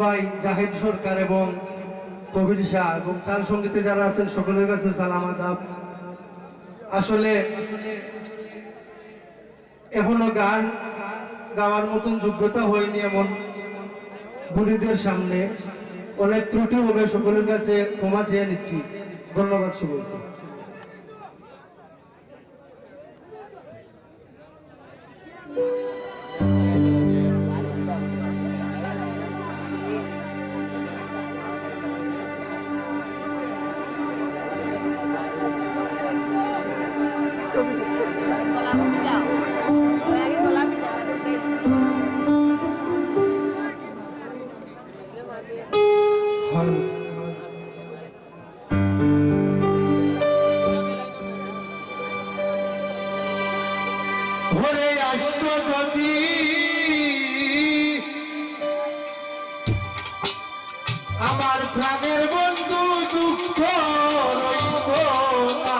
ভাই জাহিদ সরকার এবং কবির শাহ এবং তার সঙ্গীতে যারা আছেন সকলের কাছে সালাম আদাব। আসলে এখনো গান গাওয়ার মতন যোগ্যতা হয়নি, এমন বুড়িদের সামনে অনেক ত্রুটি হবে, সকলের কাছে ক্ষমা চেয়ে নিচ্ছি। ধন্যবাদ সবাইকে। ঘরে আসতো যদি আমার প্রাণের বন্ধু, দুঃখ রইত না।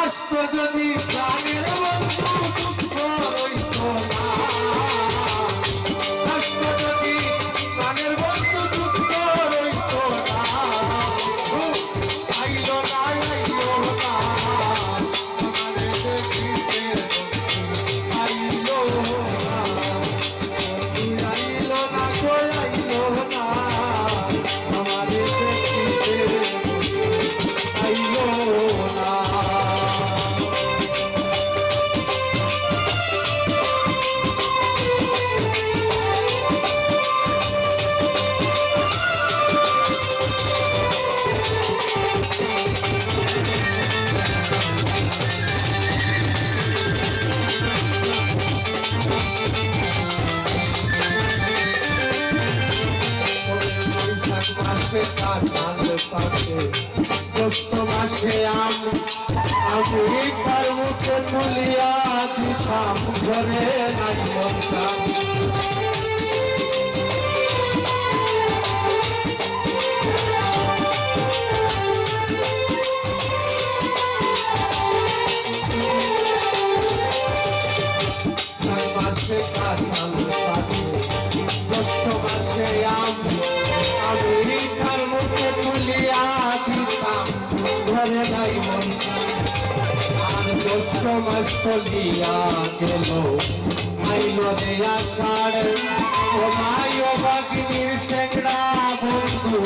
আসতো যদি প্রাণের বন্ধু, দুঃখ রইত না। আসতো যদি প্রাণের বন্ধু, দুঃখ রইত না। আইলো না, আইলো না, আমারে দেখিতে আইলো না। আইলো না গো, আইলো না, আমারে দেখিতে আইলো না। জ্যৈষ্ঠ মাসে আমি তার মুখে তুলিয়া দিতাম, ঘরে নাই বলতাম। মাসে কাটাল জ্যৈষ্ঠ মাসে আমি তার মুখে তুলিয়া দিতাম, ঘরে নাই বলতাম। আর জ্যৈষ্ঠ মাস চলিয়া গেল, আইল রে আষাঢ়। ও মাই ও বাগিনীর সেংড়া বন্ধু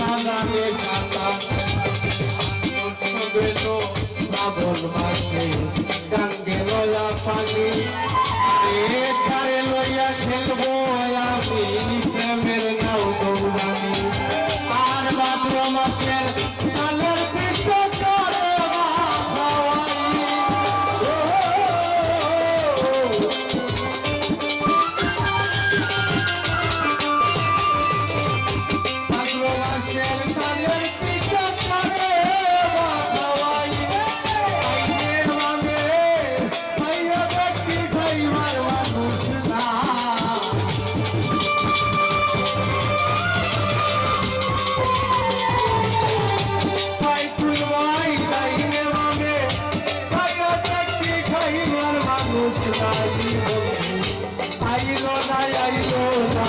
না জানে সাঁতার। গেল শ্রাবণ মাসে গাঙ্গে লয়া পানি, ধারে লইয়া খেলবো আমি প্রেমের নাও দৌড়ানি। আর ভাদ্র মাসের কালের পিঠে করে ভাদ্র মাসের কালের পিঠে করে আইলো না, আইলো না,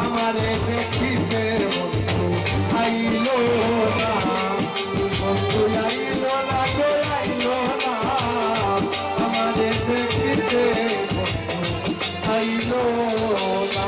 আমারে দেখিতে বন্ধু আইলো না। বন্ধু আইলো না গো, আইলো না, আমারে দেখিতে বন্ধু আইলো না।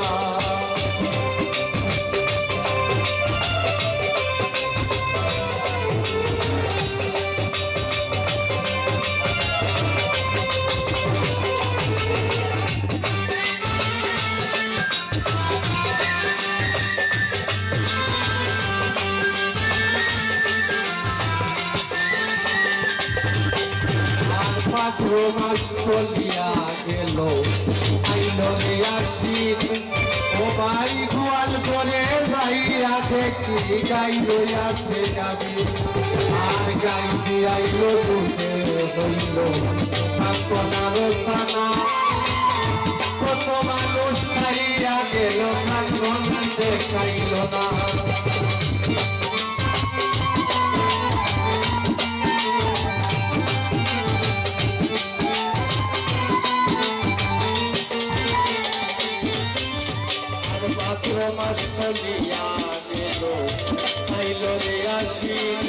ভাদ্র মাস চলিয়া গেল, আইল রে আশ্বিন। ও ভাই গোয়াল করে যাইয়া দেখি গাই রইয়াছে গাবি। আর গাই দিয়াইল দুধে হইল কাকনার সানা। কত মানুষ খাইয়া গেল, কাকন দেখাইল না। চলিয়া গেল আইল রে আসিল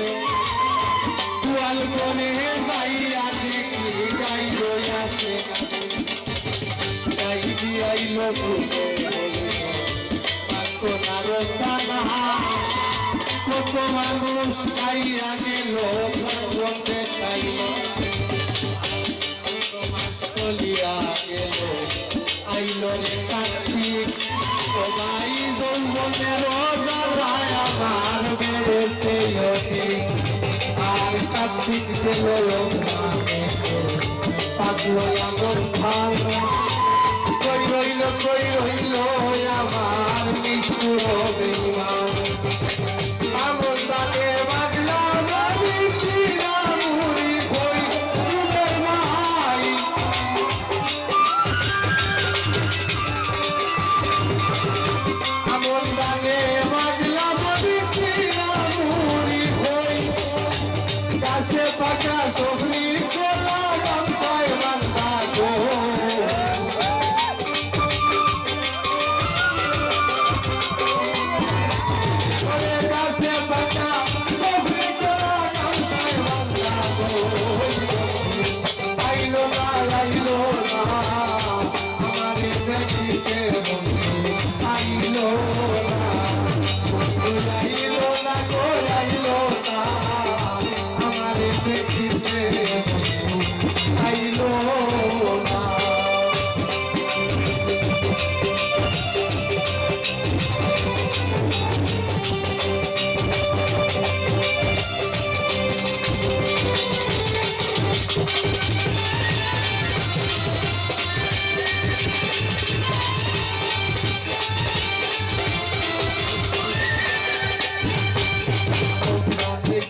গোয়াল বনে বাইরা দেখি গাই রইয়াছে গাই দিয়াইল ফুলে পাকনার সানা কত মানুষ খাইয়া গেল ভগবান দেখাইল চলিয়া গেল আইল রে কার্তিক সবাই যৌবনের জ্বালায় আমার বেড়েছে অধিক আর কার্তিক গেল পাগল আমার ভালো কই রইল আমার মৃত্যু হবে আমার তাকে বাজলা নদী চিরামুড়ি কই চুলের মাই আমন দাগে বাজলা নদী চিরামুড়ি কই গাছে পাকা সবরি কোলা গামছায় বান্ধা গো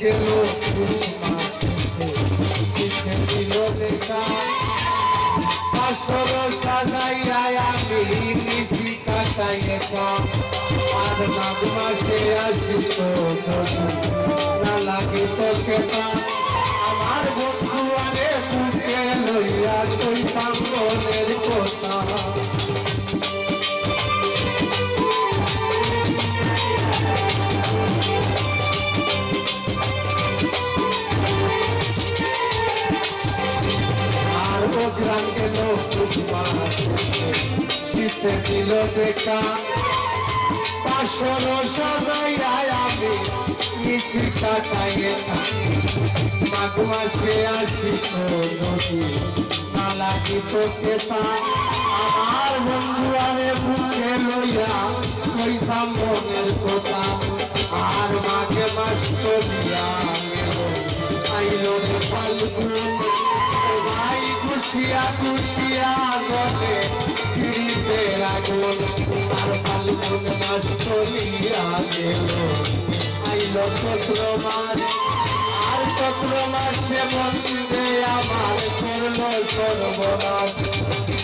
গেল দিল দেখা আসর সাজাইয়া আমি নিশি কাটাই একা আর মাঘ মাসে আসিত না লাগে তোকে আমার বন্ধু আরে বুকে লইয়া কইতাম মনের কথা গ্রাম গেল শীতে দিল দেখা পাশর সাজাইয়া আমি নিশি কাটাইয়ে মাঘ মাসে আসিত নদী না লাগিত কেতা আমার বন্ধু আরে বুকে লইয়া কইতাম মনের কথা আর মাঘে মাস চলিয়া গেল আইল রে ফাল্গুন ভাই খুশিয়া খুশিয়া জলে ফিরিতে আগুন আর ফাল্গুন মাস চলিয়া গেল আইল চৈত্র মাস আর চৈত্র মাসে বন্দে আমার করলো সর্বনাশ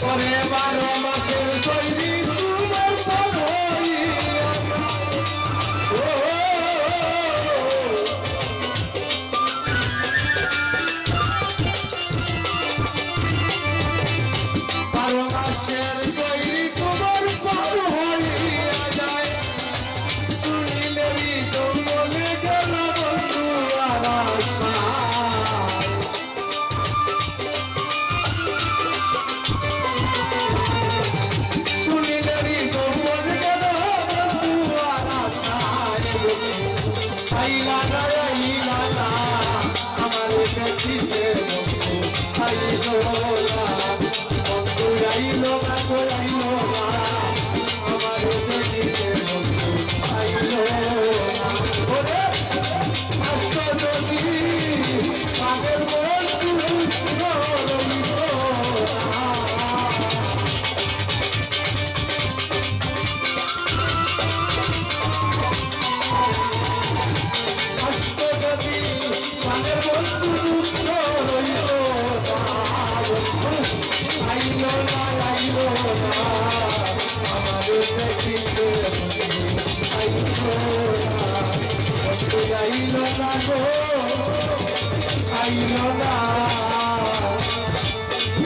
করে 12 মাসের শৈলী তোমার পর হইয়া আইলো না আমার